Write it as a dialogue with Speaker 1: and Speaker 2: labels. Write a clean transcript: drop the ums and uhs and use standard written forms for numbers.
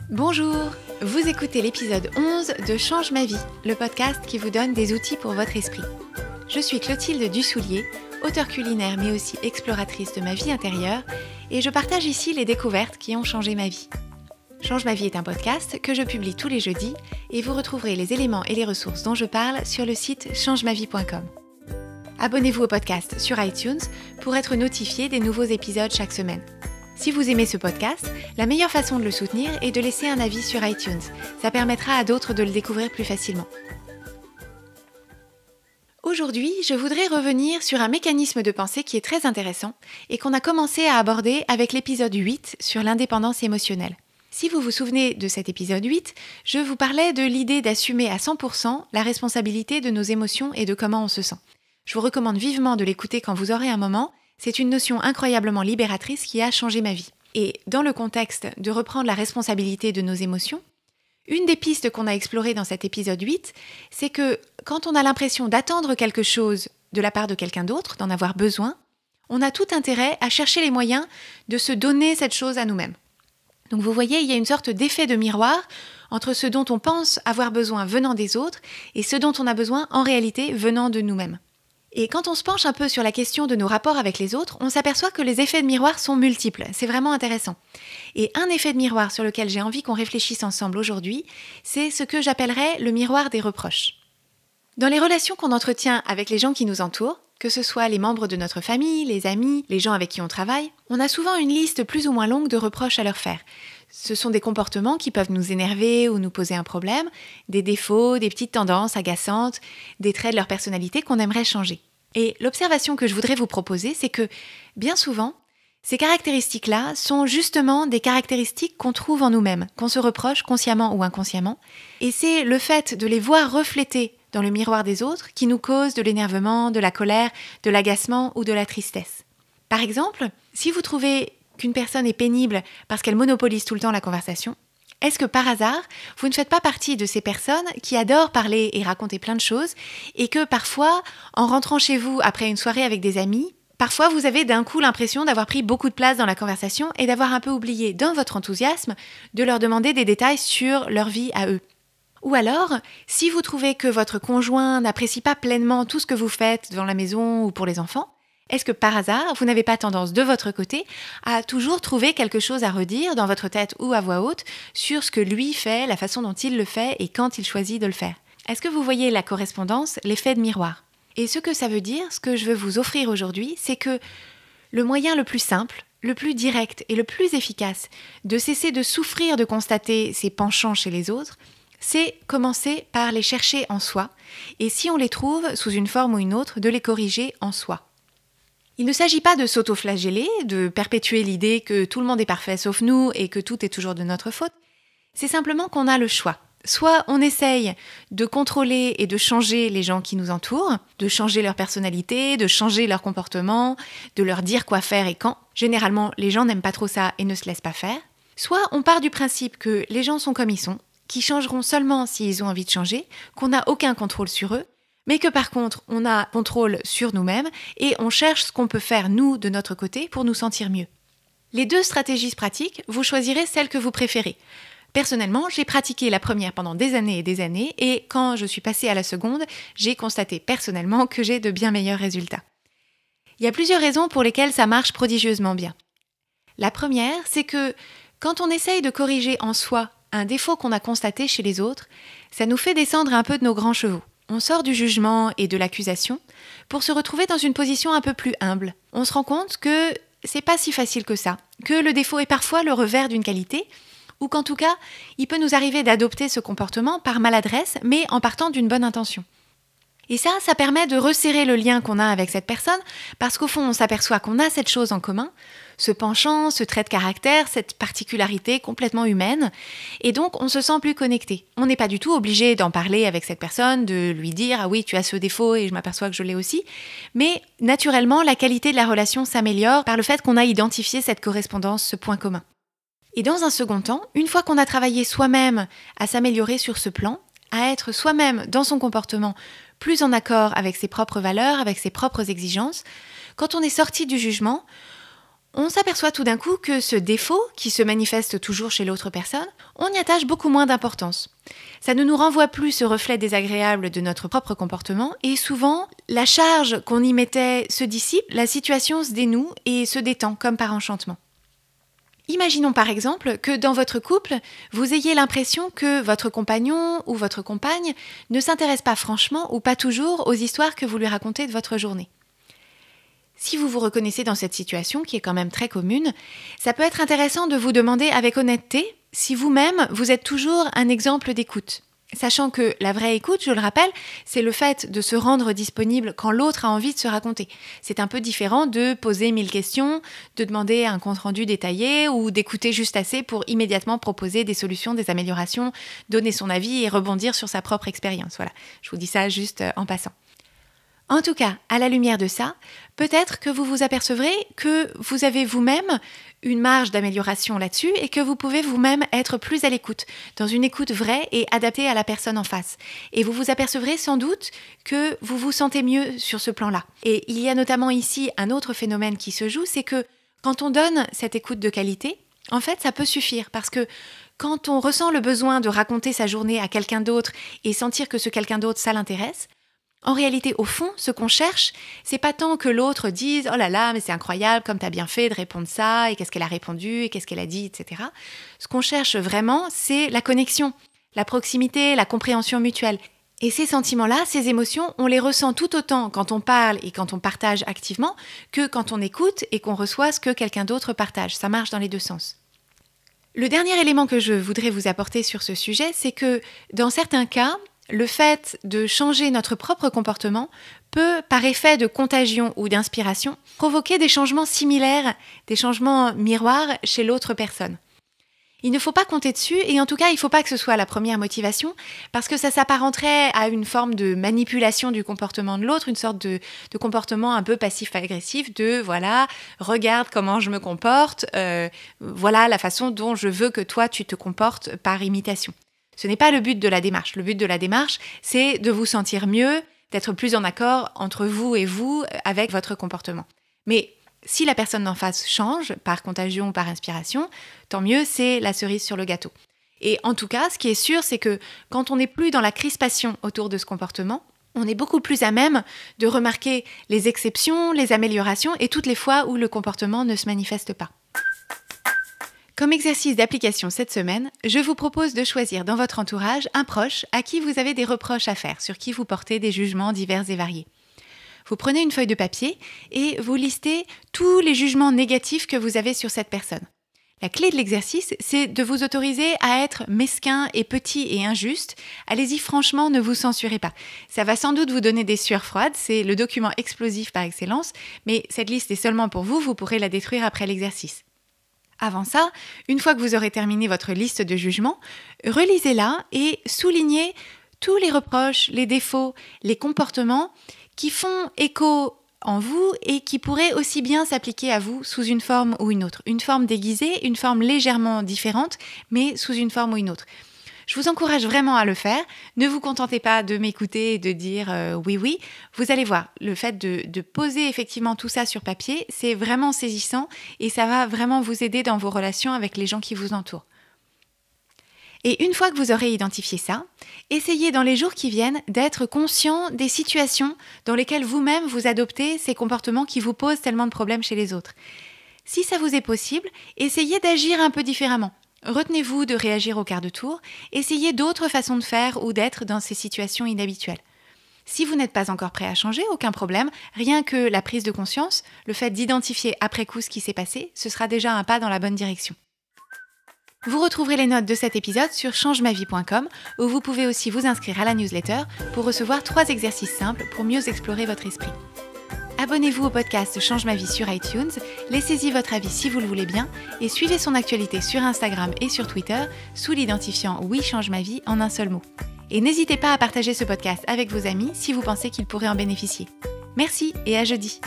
Speaker 1: Bonjour, vous écoutez l'épisode 11 de Change ma vie, le podcast qui vous donne des outils pour votre esprit. Je suis Clotilde Dussoulier, auteure culinaire mais aussi exploratrice de ma vie intérieure et je partage ici les découvertes qui ont changé ma vie. Change ma vie est un podcast que je publie tous les jeudis et vous retrouverez les éléments et les ressources dont je parle sur le site changemavie.com. Abonnez-vous au podcast sur iTunes pour être notifié des nouveaux épisodes chaque semaine. Si vous aimez ce podcast, la meilleure façon de le soutenir est de laisser un avis sur iTunes. Ça permettra à d'autres de le découvrir plus facilement. Aujourd'hui, je voudrais revenir sur un mécanisme de pensée qui est très intéressant et qu'on a commencé à aborder avec l'épisode 8 sur l'indépendance émotionnelle. Si vous vous souvenez de cet épisode 8, je vous parlais de l'idée d'assumer à 100% la responsabilité de nos émotions et de comment on se sent. Je vous recommande vivement de l'écouter quand vous aurez un moment. C'est une notion incroyablement libératrice qui a changé ma vie. Et dans le contexte de reprendre la responsabilité de nos émotions, une des pistes qu'on a explorées dans cet épisode 8, c'est que quand on a l'impression d'attendre quelque chose de la part de quelqu'un d'autre, d'en avoir besoin, on a tout intérêt à chercher les moyens de se donner cette chose à nous-mêmes. Donc vous voyez, il y a une sorte d'effet de miroir entre ce dont on pense avoir besoin venant des autres et ce dont on a besoin en réalité venant de nous-mêmes. Et quand on se penche un peu sur la question de nos rapports avec les autres, on s'aperçoit que les effets de miroir sont multiples. C'est vraiment intéressant. Et un effet de miroir sur lequel j'ai envie qu'on réfléchisse ensemble aujourd'hui, c'est ce que j'appellerais le miroir des reproches. Dans les relations qu'on entretient avec les gens qui nous entourent, que ce soit les membres de notre famille, les amis, les gens avec qui on travaille, on a souvent une liste plus ou moins longue de reproches à leur faire. Ce sont des comportements qui peuvent nous énerver ou nous poser un problème, des défauts, des petites tendances agaçantes, des traits de leur personnalité qu'on aimerait changer. Et l'observation que je voudrais vous proposer, c'est que, bien souvent, ces caractéristiques-là sont justement des caractéristiques qu'on trouve en nous-mêmes, qu'on se reproche consciemment ou inconsciemment, et c'est le fait de les voir refléter dans le miroir des autres qui nous cause de l'énervement, de la colère, de l'agacement ou de la tristesse. Par exemple, si vous trouvez qu'une personne est pénible parce qu'elle monopolise tout le temps la conversation, est-ce que par hasard, vous ne faites pas partie de ces personnes qui adorent parler et raconter plein de choses et que parfois, en rentrant chez vous après une soirée avec des amis, parfois vous avez d'un coup l'impression d'avoir pris beaucoup de place dans la conversation et d'avoir un peu oublié, dans votre enthousiasme, de leur demander des détails sur leur vie à eux. Ou alors, si vous trouvez que votre conjoint n'apprécie pas pleinement tout ce que vous faites dans la maison ou pour les enfants, est-ce que par hasard, vous n'avez pas tendance de votre côté à toujours trouver quelque chose à redire dans votre tête ou à voix haute sur ce que lui fait, la façon dont il le fait et quand il choisit de le faire? Est-ce que vous voyez la correspondance, l'effet de miroir? Et ce que ça veut dire, ce que je veux vous offrir aujourd'hui, c'est que le moyen le plus simple, le plus direct et le plus efficace de cesser de souffrir de constater ces penchants chez les autres, c'est commencer par les chercher en soi et si on les trouve sous une forme ou une autre, de les corriger en soi. Il ne s'agit pas de s'auto-flageller, de perpétuer l'idée que tout le monde est parfait sauf nous et que tout est toujours de notre faute. C'est simplement qu'on a le choix. Soit on essaye de contrôler et de changer les gens qui nous entourent, de changer leur personnalité, de changer leur comportement, de leur dire quoi faire et quand. Généralement, les gens n'aiment pas trop ça et ne se laissent pas faire. Soit on part du principe que les gens sont comme ils sont, qu'ils changeront seulement s'ils ont envie de changer, qu'on n'a aucun contrôle sur eux, mais que par contre, on a contrôle sur nous-mêmes et on cherche ce qu'on peut faire, nous, de notre côté, pour nous sentir mieux. Les deux stratégies pratiques, vous choisirez celle que vous préférez. Personnellement, j'ai pratiqué la première pendant des années et quand je suis passée à la seconde, j'ai constaté personnellement que j'ai de bien meilleurs résultats. Il y a plusieurs raisons pour lesquelles ça marche prodigieusement bien. La première, c'est que quand on essaye de corriger en soi un défaut qu'on a constaté chez les autres, ça nous fait descendre un peu de nos grands chevaux. On sort du jugement et de l'accusation pour se retrouver dans une position un peu plus humble. On se rend compte que c'est pas si facile que ça, que le défaut est parfois le revers d'une qualité, ou qu'en tout cas, il peut nous arriver d'adopter ce comportement par maladresse, mais en partant d'une bonne intention. Et ça permet de resserrer le lien qu'on a avec cette personne, parce qu'au fond, on s'aperçoit qu'on a cette chose en commun, ce penchant, ce trait de caractère, cette particularité complètement humaine, et donc on se sent plus connecté. On n'est pas du tout obligé d'en parler avec cette personne, de lui dire « Ah oui, tu as ce défaut et je m'aperçois que je l'ai aussi », mais naturellement, la qualité de la relation s'améliore par le fait qu'on a identifié cette correspondance, ce point commun. Et dans un second temps, une fois qu'on a travaillé soi-même à s'améliorer sur ce plan, à être soi-même dans son comportement plus en accord avec ses propres valeurs, avec ses propres exigences, quand on est sorti du jugement, on s'aperçoit tout d'un coup que ce défaut, qui se manifeste toujours chez l'autre personne, on y attache beaucoup moins d'importance. Ça ne nous renvoie plus ce reflet désagréable de notre propre comportement et souvent, la charge qu'on y mettait se dissipe, la situation se dénoue et se détend comme par enchantement. Imaginons par exemple que dans votre couple, vous ayez l'impression que votre compagnon ou votre compagne ne s'intéresse pas franchement ou pas toujours aux histoires que vous lui racontez de votre journée. Si vous vous reconnaissez dans cette situation, qui est quand même très commune, ça peut être intéressant de vous demander avec honnêteté si vous-même, vous êtes toujours un exemple d'écoute. Sachant que la vraie écoute, je le rappelle, c'est le fait de se rendre disponible quand l'autre a envie de se raconter. C'est un peu différent de poser 1000 questions, de demander un compte-rendu détaillé ou d'écouter juste assez pour immédiatement proposer des solutions, des améliorations, donner son avis et rebondir sur sa propre expérience. Voilà, je vous dis ça juste en passant. En tout cas, à la lumière de ça, peut-être que vous vous apercevrez que vous avez vous-même une marge d'amélioration là-dessus et que vous pouvez vous-même être plus à l'écoute, dans une écoute vraie et adaptée à la personne en face. Et vous vous apercevrez sans doute que vous vous sentez mieux sur ce plan-là. Et il y a notamment ici un autre phénomène qui se joue, c'est que quand on donne cette écoute de qualité, en fait, ça peut suffire parce que quand on ressent le besoin de raconter sa journée à quelqu'un d'autre et sentir que ce quelqu'un d'autre, ça l'intéresse, en réalité, au fond, ce qu'on cherche, c'est pas tant que l'autre dise « Oh là là, mais c'est incroyable, comme t'as bien fait de répondre ça, et qu'est-ce qu'elle a répondu, et qu'est-ce qu'elle a dit, etc. » Ce qu'on cherche vraiment, c'est la connexion, la proximité, la compréhension mutuelle. Et ces sentiments-là, ces émotions, on les ressent tout autant quand on parle et quand on partage activement que quand on écoute et qu'on reçoit ce que quelqu'un d'autre partage. Ça marche dans les deux sens. Le dernier élément que je voudrais vous apporter sur ce sujet, c'est que dans certains cas, le fait de changer notre propre comportement peut, par effet de contagion ou d'inspiration, provoquer des changements similaires, des changements miroirs chez l'autre personne. Il ne faut pas compter dessus et en tout cas, il ne faut pas que ce soit la première motivation parce que ça s'apparenterait à une forme de manipulation du comportement de l'autre, une sorte de comportement un peu passif-agressif de « voilà, regarde comment je me comporte, voilà la façon dont je veux que toi tu te comportes par imitation ». Ce n'est pas le but de la démarche. Le but de la démarche, c'est de vous sentir mieux, d'être plus en accord entre vous et vous avec votre comportement. Mais si la personne d'en face change, par contagion ou par inspiration, tant mieux, c'est la cerise sur le gâteau. Et en tout cas, ce qui est sûr, c'est que quand on n'est plus dans la crispation autour de ce comportement, on est beaucoup plus à même de remarquer les exceptions, les améliorations et toutes les fois où le comportement ne se manifeste pas. Comme exercice d'application cette semaine, je vous propose de choisir dans votre entourage un proche à qui vous avez des reproches à faire, sur qui vous portez des jugements divers et variés. Vous prenez une feuille de papier et vous listez tous les jugements négatifs que vous avez sur cette personne. La clé de l'exercice, c'est de vous autoriser à être mesquin et petit et injuste. Allez-y franchement, ne vous censurez pas. Ça va sans doute vous donner des sueurs froides, c'est le document explosif par excellence, mais cette liste est seulement pour vous, vous pourrez la détruire après l'exercice. Avant ça, une fois que vous aurez terminé votre liste de jugements, relisez-la et soulignez tous les reproches, les défauts, les comportements qui font écho en vous et qui pourraient aussi bien s'appliquer à vous sous une forme ou une autre. Une forme déguisée, une forme légèrement différente, mais sous une forme ou une autre. Je vous encourage vraiment à le faire. Ne vous contentez pas de m'écouter et de dire oui. Vous allez voir, le fait de poser effectivement tout ça sur papier, c'est vraiment saisissant et ça va vraiment vous aider dans vos relations avec les gens qui vous entourent. Et une fois que vous aurez identifié ça, essayez dans les jours qui viennent d'être conscient des situations dans lesquelles vous-même vous adoptez ces comportements qui vous posent tellement de problèmes chez les autres. Si ça vous est possible, essayez d'agir un peu différemment. Retenez-vous de réagir au quart de tour, essayez d'autres façons de faire ou d'être dans ces situations inhabituelles. Si vous n'êtes pas encore prêt à changer, aucun problème, rien que la prise de conscience, le fait d'identifier après coup ce qui s'est passé, ce sera déjà un pas dans la bonne direction. Vous retrouverez les notes de cet épisode sur changemavie.com où vous pouvez aussi vous inscrire à la newsletter pour recevoir 3 exercices simples pour mieux explorer votre esprit. Abonnez-vous au podcast Change ma vie sur iTunes, laissez-y votre avis si vous le voulez bien et suivez son actualité sur Instagram et sur Twitter sous l'identifiant Oui Change ma vie en un seul mot. Et n'hésitez pas à partager ce podcast avec vos amis si vous pensez qu'ils pourraient en bénéficier. Merci et à jeudi.